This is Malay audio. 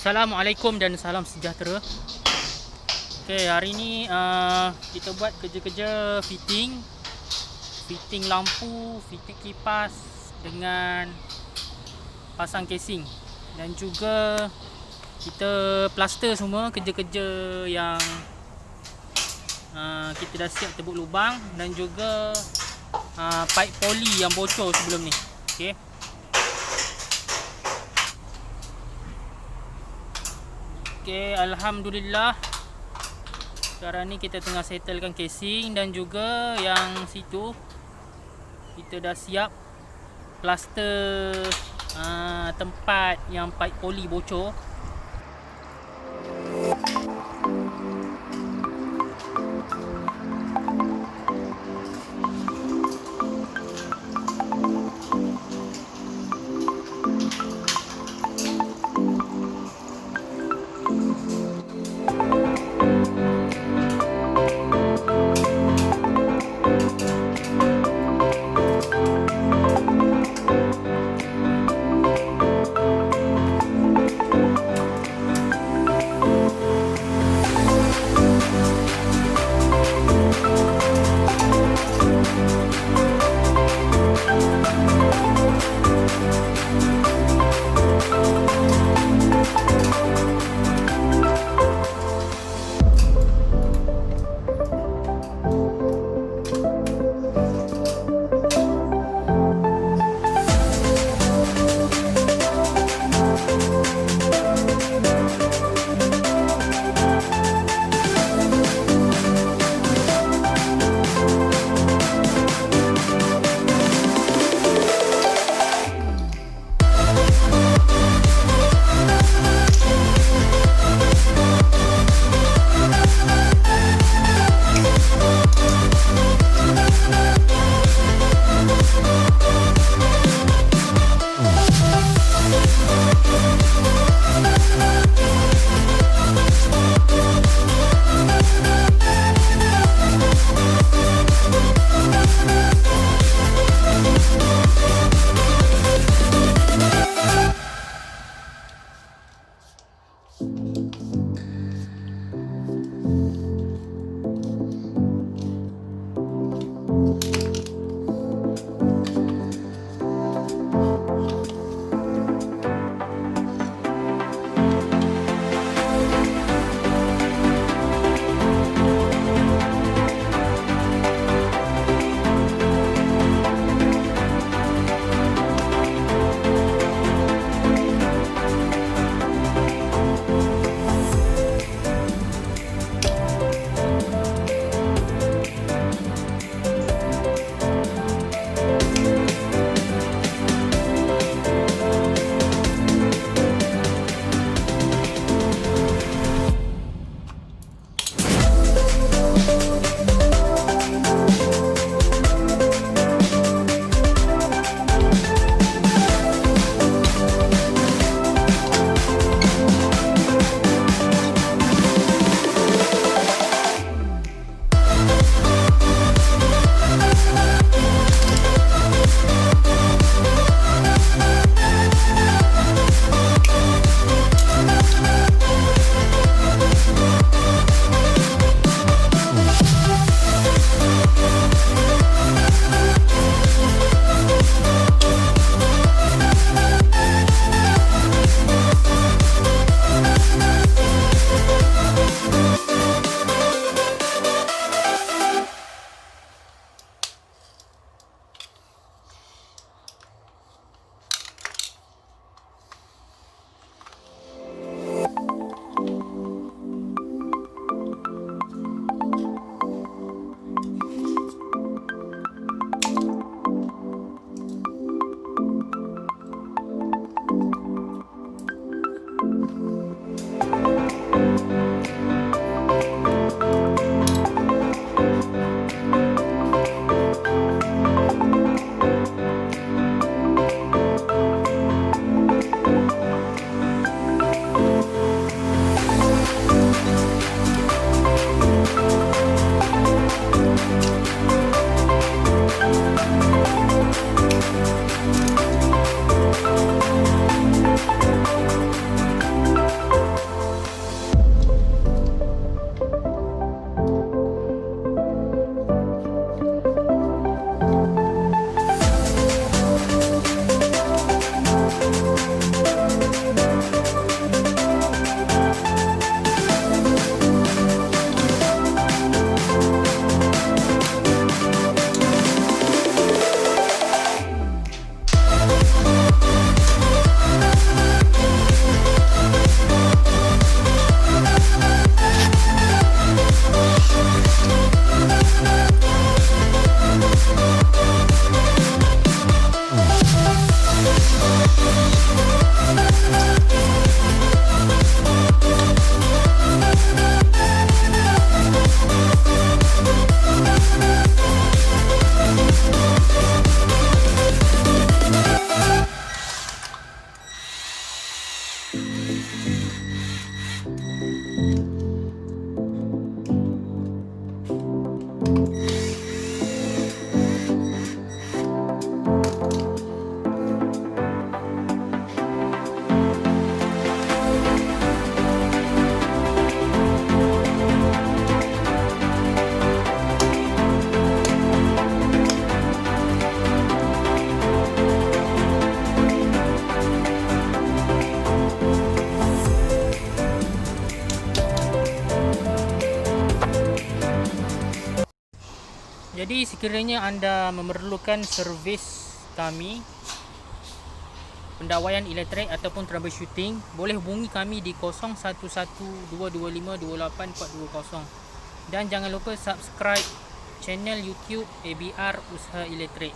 Assalamualaikum dan salam sejahtera. Okay, hari ni kita buat kerja-kerja fitting lampu, fitting kipas dengan pasang casing, dan juga kita plaster semua kerja-kerja yang kita dah siap tebuk lubang, dan juga paip poli yang bocor sebelum ni. Okay. Okay, Alhamdulillah sekarang ni kita tengah settlekan casing, dan juga yang situ kita dah siap plaster tempat yang paip poli bocor. Jadi sekiranya anda memerlukan servis kami, pendawaian elektrik ataupun troubleshooting, boleh hubungi kami di 0112252840. Dan jangan lupa subscribe channel YouTube ABR Usaha Elektrik.